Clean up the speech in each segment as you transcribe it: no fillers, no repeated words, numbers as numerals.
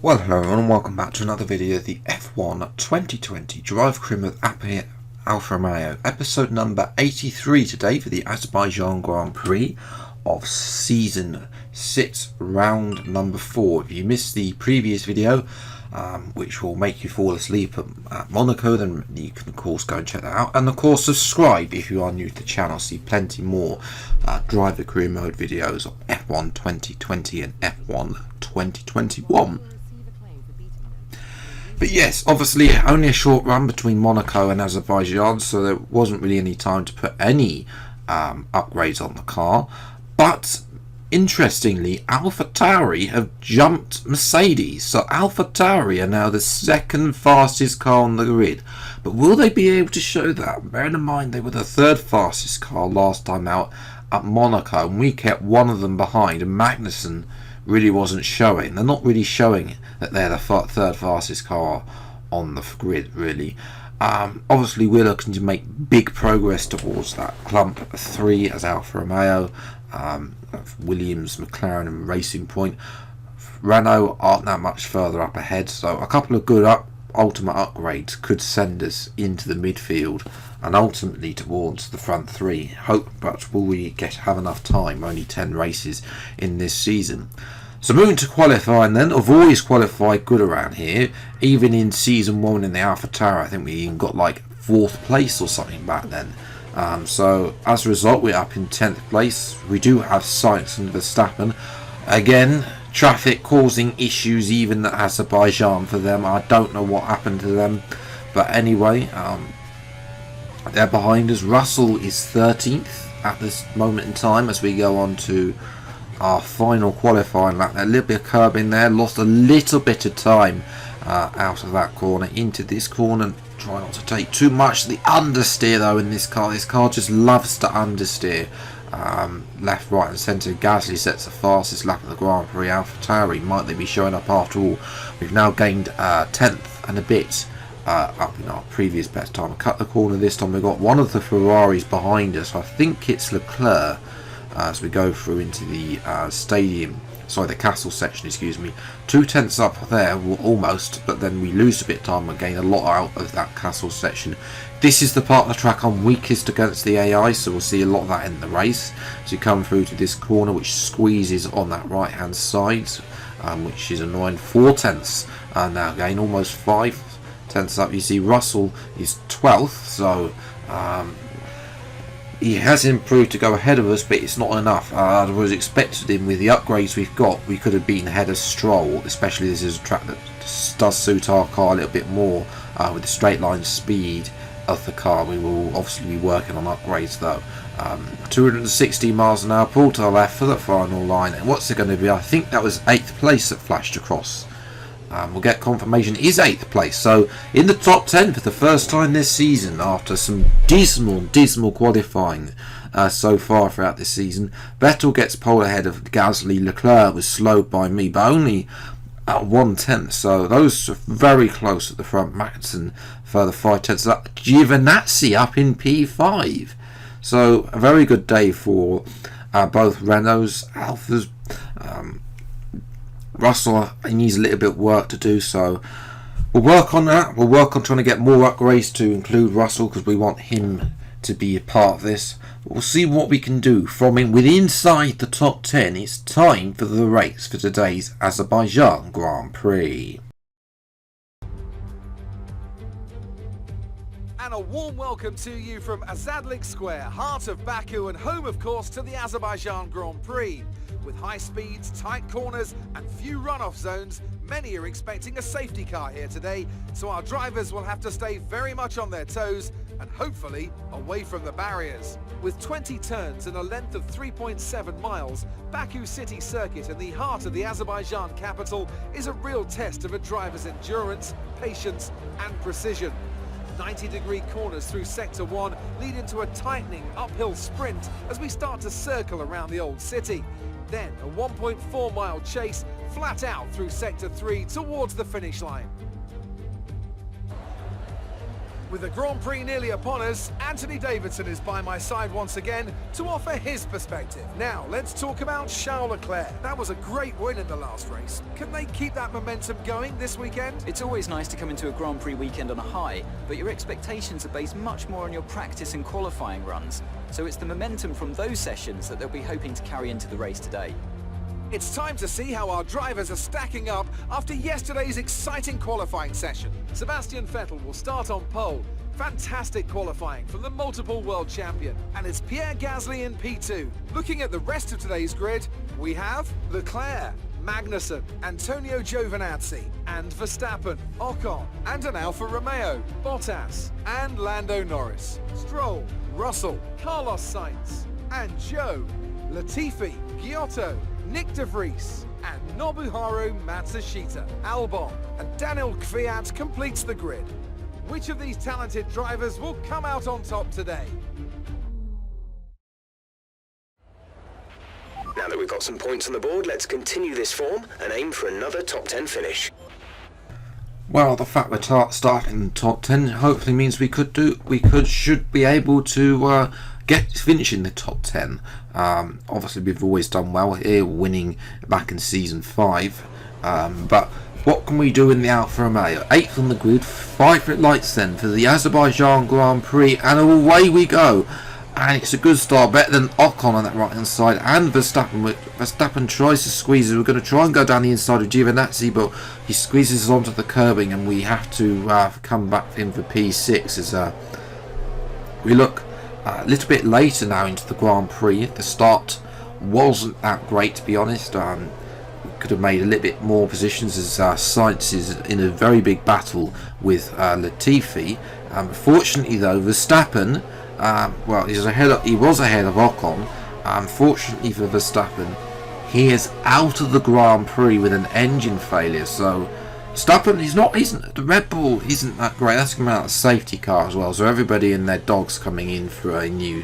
Well, hello everyone and welcome back to another video of the F1 2020 Drive Crew with Alfa Romeo, episode number 83 today for the Azerbaijan Grand Prix of Season 6, round number 4. If you missed the previous video, which will make you fall asleep at Monaco, then you can of course go and check that out. And of course subscribe if you are new to the channel, see plenty more driver career mode videos of F1 2020 and F1 2021. But yes, obviously only a short run between Monaco and Azerbaijan, so there wasn't really any time to put any upgrades on the car. But interestingly, AlphaTauri have jumped Mercedes, so AlphaTauri are now the second fastest car on the grid. But will they be able to show that? Bearing in mind they were the third fastest car last time out at Monaco, and we kept one of them behind, and Magnussen really wasn't showing. They're not really showing that they're the third fastest car on the grid, really. Obviously we're looking to make big progress towards that clump 3 as Alfa Romeo, Williams, McLaren and Racing Point. Renault aren't that much further up ahead, so a couple of good ultimate upgrades could send us into the midfield and ultimately towards the front 3. But will we have enough time? Only 10 races in this season. So moving to qualifying then, I've always qualified good around here. Even in season 1 in the AlphaTauri, I think we even got like 4th place or something back then. So as a result, we're up in 10th place. We do have Sainz and Verstappen. Again, traffic causing issues even at Azerbaijan for them. I don't know what happened to them. But anyway, they're behind us. Russell is 13th at this moment in time as we go on to our final qualifying lap. A little bit of curb in there, lost a little bit of time out of that corner into this corner. Try not to take too much. The understeer though in this car just loves to understeer. Left, right and centre. Gasly sets the fastest lap of the Grand Prix. AlphaTauri, might they be showing up after all? We've now gained 10th and a bit up in our previous best time. Cut the corner this time. We've got one of the Ferraris behind us. I think it's Leclerc. As we go through into the the castle section, excuse me. 2 tenths up there, almost, but then we lose a bit of time and gain a lot out of that castle section. This is the part of the track I'm weakest against the AI, so we'll see a lot of that in the race. So you come through to this corner, which squeezes on that right hand side, which is annoying. 4 tenths now gain, almost 5 tenths up. You see Russell is 12th, so he has improved to go ahead of us, but it's not enough. I was expected him with the upgrades we've got. We could have been ahead of Stroll, especially this is a track that does suit our car a little bit more with the straight line speed of the car. We will obviously be working on upgrades though. 260 miles an hour, pull to the left for the final line. And what's it going to be? I think that was 8th place that flashed across. We'll get confirmation is 8th place, so in the top 10 for the first time this season after some dismal qualifying so far throughout this season. Vettel gets pole ahead of Gasly. Leclerc was slowed by me, but only at 1/10, so those are very close at the front. Magnussen further 5 tenths up. Giovinazzi up in P5, so a very good day for both Renaults, Alphas. Russell, he needs a little bit of work to do, so we'll work on that. We'll work on trying to get more upgrades to include Russell because we want him to be a part of this. We'll see what we can do from him with inside the top 10. It's time for the race for today's Azerbaijan Grand Prix. And a warm welcome to you from Azadlik Square, heart of Baku and home of course to the Azerbaijan Grand Prix. With high speeds, tight corners and few runoff zones, many are expecting a safety car here today, so our drivers will have to stay very much on their toes and hopefully away from the barriers. With 20 turns and a length of 3.7 miles, Baku City Circuit in the heart of the Azerbaijan capital is a real test of a driver's endurance, patience and precision. 90-degree corners through Sector 1 lead into a tightening uphill sprint as we start to circle around the old city. Then a 1.4-mile chase flat out through Sector 3 towards the finish line. With the Grand Prix nearly upon us, Anthony Davidson is by my side once again to offer his perspective. Now, let's talk about Charles Leclerc. That was a great win in the last race. Can they keep that momentum going this weekend? It's always nice to come into a Grand Prix weekend on a high, but your expectations are based much more on your practice and qualifying runs. So it's the momentum from those sessions that they'll be hoping to carry into the race today. It's time to see how our drivers are stacking up after yesterday's exciting qualifying session. Sebastian Vettel will start on pole. Fantastic qualifying from the multiple world champion. And it's Pierre Gasly in P2. Looking at the rest of today's grid, we have Leclerc, Magnussen, Antonio Giovinazzi, and Verstappen, Ocon, and an Alfa Romeo, Bottas, and Lando Norris, Stroll, Russell, Carlos Sainz, and Joe, Latifi, Giotto, Nick de Vries, and Nobuharu Matsushita. Albon and Daniel Kvyat completes the grid. Which of these talented drivers will come out on top today? Now that we've got some points on the board, let's continue this form and aim for another top 10 finish. Well, the fact we're starting in the top 10 hopefully means should be able to finish in the top 10. Obviously, we've always done well here, winning back in season 5. But what can we do in the Alfa Romeo? 8th on the grid, 5 red lights then for the Azerbaijan Grand Prix, and away we go. And it's a good start, better than Ocon on that right hand side, and Verstappen. Verstappen tries to squeeze it. We're going to try and go down the inside of Giovinazzi, but he squeezes onto the curbing, and we have to come back in for P6 as we look a little bit later now into the Grand Prix. The start wasn't that great, to be honest. We could have made a little bit more positions as Sainz is in a very big battle with Latifi. Fortunately, though, Verstappen. He was ahead of Ocon. Unfortunately for Verstappen, he is out of the Grand Prix with an engine failure. So Verstappen, the Red Bull isn't that great. That's coming out of the safety car as well. So everybody and their dogs coming in for a new,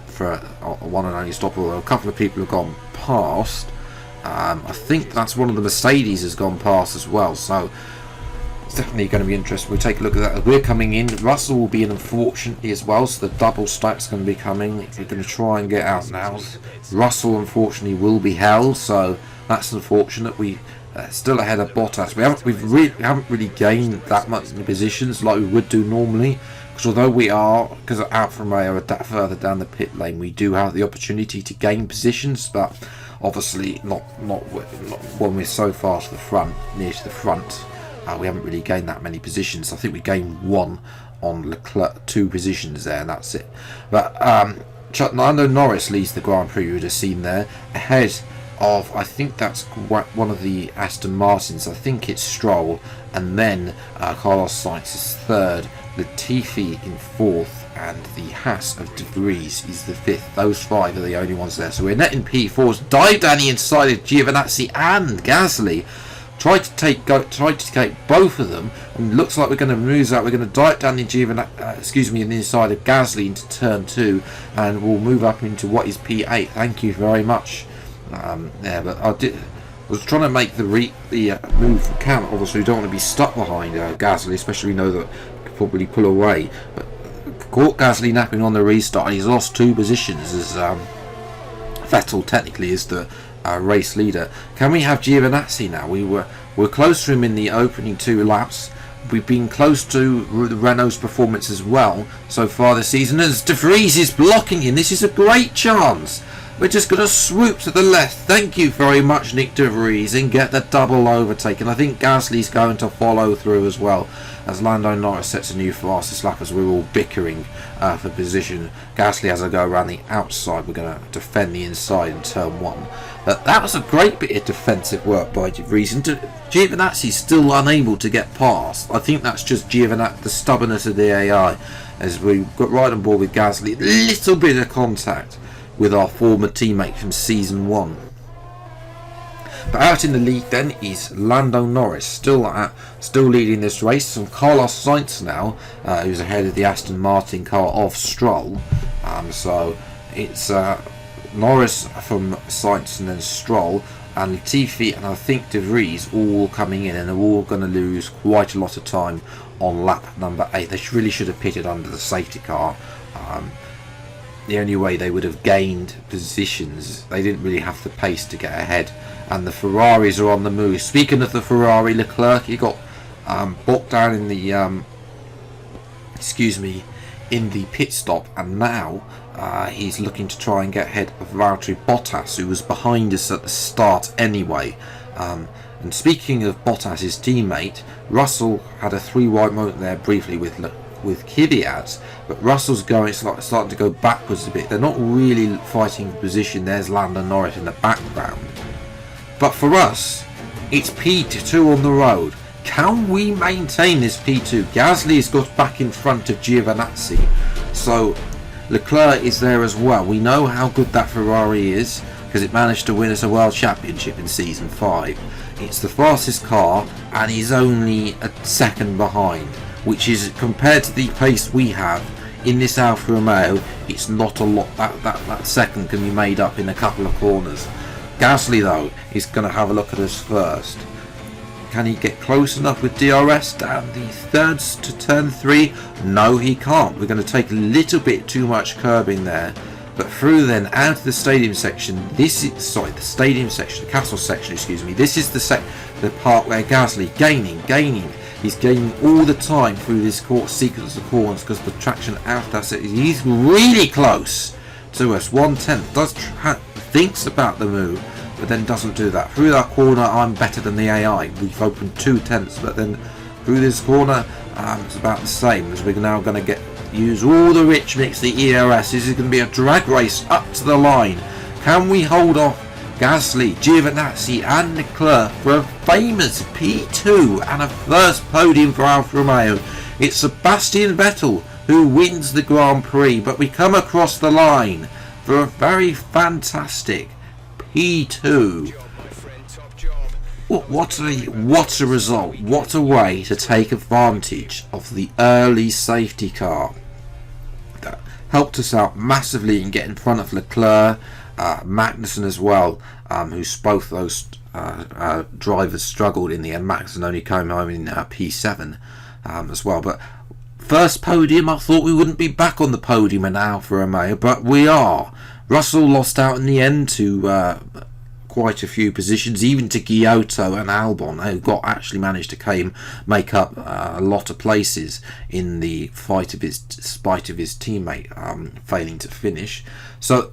for a one and only stop. Although a couple of people have gone past. I think that's one of the Mercedes has gone past as well. So it's definitely going to be interesting. We'll take a look at that. We're coming in. Russell will be in, unfortunately, as well. So the double stack's going to be coming. We're going to try and get out now. Russell, unfortunately, will be held. So that's unfortunate. We still ahead of Bottas. We haven't really gained that much in the positions like we would do normally. Because although we are, because Alfa Romeo are further down the pit lane, we do have the opportunity to gain positions, but obviously not when we're so far to the front, near to the front. We haven't really gained that many positions. I think we gained 1 on Leclerc, 2 positions there, and that's it. But Lando Norris leads the Grand Prix. You would have seen there ahead of, I think that's one of the Aston Martins. I think it's Stroll, and then Carlos Sainz is 3rd, Latifi in 4th, and the Haas of De Vries is the 5th. Those 5 are the only ones there. So we're netting P4s. Dive down the inside of Giovinazzi and Gasly. Tried to take both of them, and looks like we're going to lose that. We're going to dive down the in the inside of Gasly into turn 2, and we'll move up into what is P8. Thank you very much. But I was trying to make the move count. Obviously, we don't want to be stuck behind Gasly, especially we know that we could probably pull away. But caught Gasly napping on the restart. He's lost 2 positions as Vettel technically is the race leader. Can we have Giovinazzi now? We're close to him in the opening 2 laps. We've been close to the Renault's performance as well so far this season, as De Vries is blocking him. This is a great chance. We're just going to swoop to the left. Thank you very much, Nick de Vries, and get the double overtake. And I think Gasly's going to follow through as well, as Lando Norris sets a new fastest lap as we're all bickering for position. Gasly has a go around the outside. We're going to defend the inside in turn 1. But that was a great bit of defensive work by De Vries. And Giovinazzi's still unable to get past. I think that's just Giovinazzi, the stubbornness of the AI, as we got right on board with Gasly. A little bit of contact with our former teammate from season 1. But out in the lead then is Lando Norris, still leading this race, and Carlos Sainz now, who's ahead of the Aston Martin car of Stroll. So it's Norris from Sainz and then Stroll, and Latifi and I think De Vries all coming in, and they're all going to lose quite a lot of time on lap number 8. They really should have pitted under the safety car. The only way they would have gained positions, they didn't really have the pace to get ahead. And the Ferraris are on the move. Speaking of the Ferrari, Leclerc, he got bogged down in the in the pit stop, and now he's looking to try and get ahead of Valtteri Bottas, who was behind us at the start anyway. And speaking of Bottas, his teammate, Russell had a 3 wide moment there briefly with Kvyat, but Russell's starting to go backwards a bit. They're not really fighting for position. There's Lando Norris in the background. But for us, it's P2 on the road. Can we maintain this P2? Gasly has got back in front of Giovinazzi, so Leclerc is there as well. We know how good that Ferrari is because it managed to win us a World Championship in Season 5. It's the fastest car and he's only a second behind, which is, compared to the pace we have in this Alfa Romeo, it's not a lot. That second can be made up in a couple of corners. Gasly though is going to have a look at us first. Can he get close enough with DRS down the thirds to turn 3? No, he can't. We're going to take a little bit too much curbing there. But through then out of the stadium section, the castle section, excuse me. This is the part where Gasly gaining. He's gaining all the time through this sequence of corners because the traction out of that section. He's really close to us. 1/10. Thinks about the move, but then doesn't do that. Through that corner, I'm better than the AI. We've opened 2/10, but then through this corner, it's about the same, as we're now going to use all the rich mix, the ERS. This is going to be a drag race up to the line. Can we hold off Gasly, Giovinazzi and Leclerc for a famous P2 and a first podium for Alfa Romeo? It's Sebastian Vettel who wins the Grand Prix, but we come across the line for a very fantastic P2. What a result. What a way to take advantage of the early safety car. That helped us out massively in getting in front of Leclerc, Magnussen as well, who's both those drivers struggled in the end. Magnussen only came home in P7 as well. But first podium, I thought we wouldn't be back on the podium in Alfa Romeo, but we are. Russell lost out in the end to quite a few positions, even to Giotto and Albon, who actually managed to make up a lot of places in the fight spite of his teammate failing to finish. So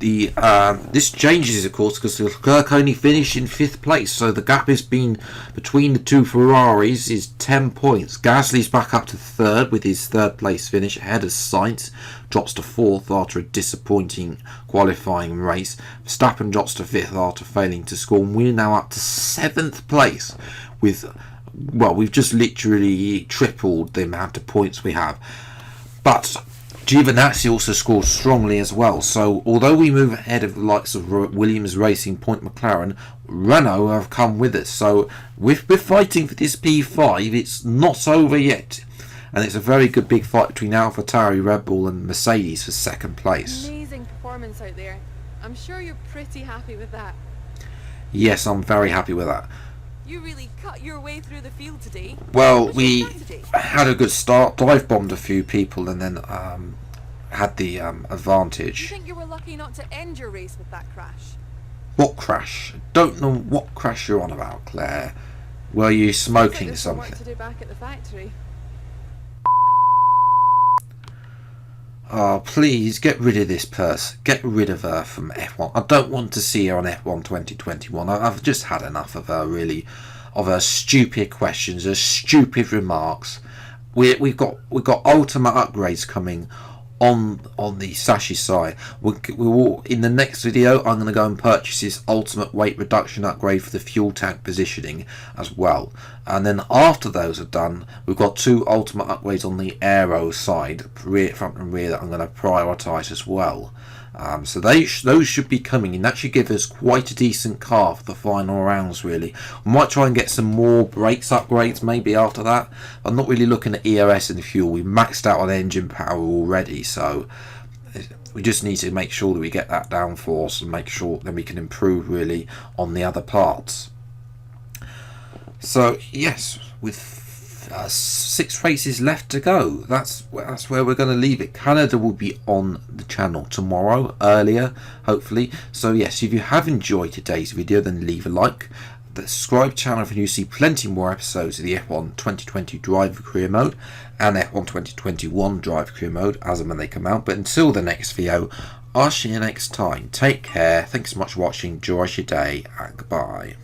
this changes, of course, because Leclerc only finished in 5th place, so the gap has been between the two Ferraris is 10 points. Gasly's back up to 3rd with his 3rd place finish ahead of Sainz, drops to 4th after a disappointing qualifying race. Verstappen drops to 5th after failing to score, and we're now up to 7th place with, well, we've just literally tripled the amount of points we have. But Giovinazzi also scored strongly as well, so although we move ahead of the likes of Williams Racing Point, McLaren, Renault have come with us, so we're fighting for this P5. It's not over yet, and it's a very good big fight between AlphaTauri, Red Bull and Mercedes for 2nd place. Amazing performance out there. I'm sure you're pretty happy with that. Yes, I'm very happy with that. You really cut your way through the field today. Well, What's we your strategy? had a good start, dive bombed a few people, and then had the advantage. You think you were lucky not to end your race with that crash? What crash? Don't know what crash you're on about, Claire. Were you smoking There's some work something? to do back at the factory. Oh, please get rid of this purse. Get rid of her from F1. I don't want to see her on F1 2021. I've just had enough of her, really, of her stupid questions, her stupid remarks. We've got ultimate upgrades coming on the Sashi side. We will, in the next video, I'm going to go and purchase this ultimate weight reduction upgrade for the fuel tank positioning as well. And then after those are done, we've got 2 ultimate upgrades on the aero side, front and rear, that I'm going to prioritise as well. So those should be coming, and that should give us quite a decent car for the final rounds, really. I might try and get some more brakes upgrades maybe after that. I'm not really looking at ERS and fuel. We've maxed out on engine power already, so we just need to make sure that we get that downforce and make sure then we can improve really on the other parts. So yes, with 6 races left to go. That's where we're going to leave it. Canada will be on the channel tomorrow, earlier, hopefully. So yes, if you have enjoyed today's video, then leave a like. The subscribe channel if you see plenty more episodes of the F1 2020 Driver Career Mode and F1 2021 Driver Career Mode as and when they come out. But until the next video, I'll see you next time. Take care. Thanks so much for watching. Enjoy your day and goodbye.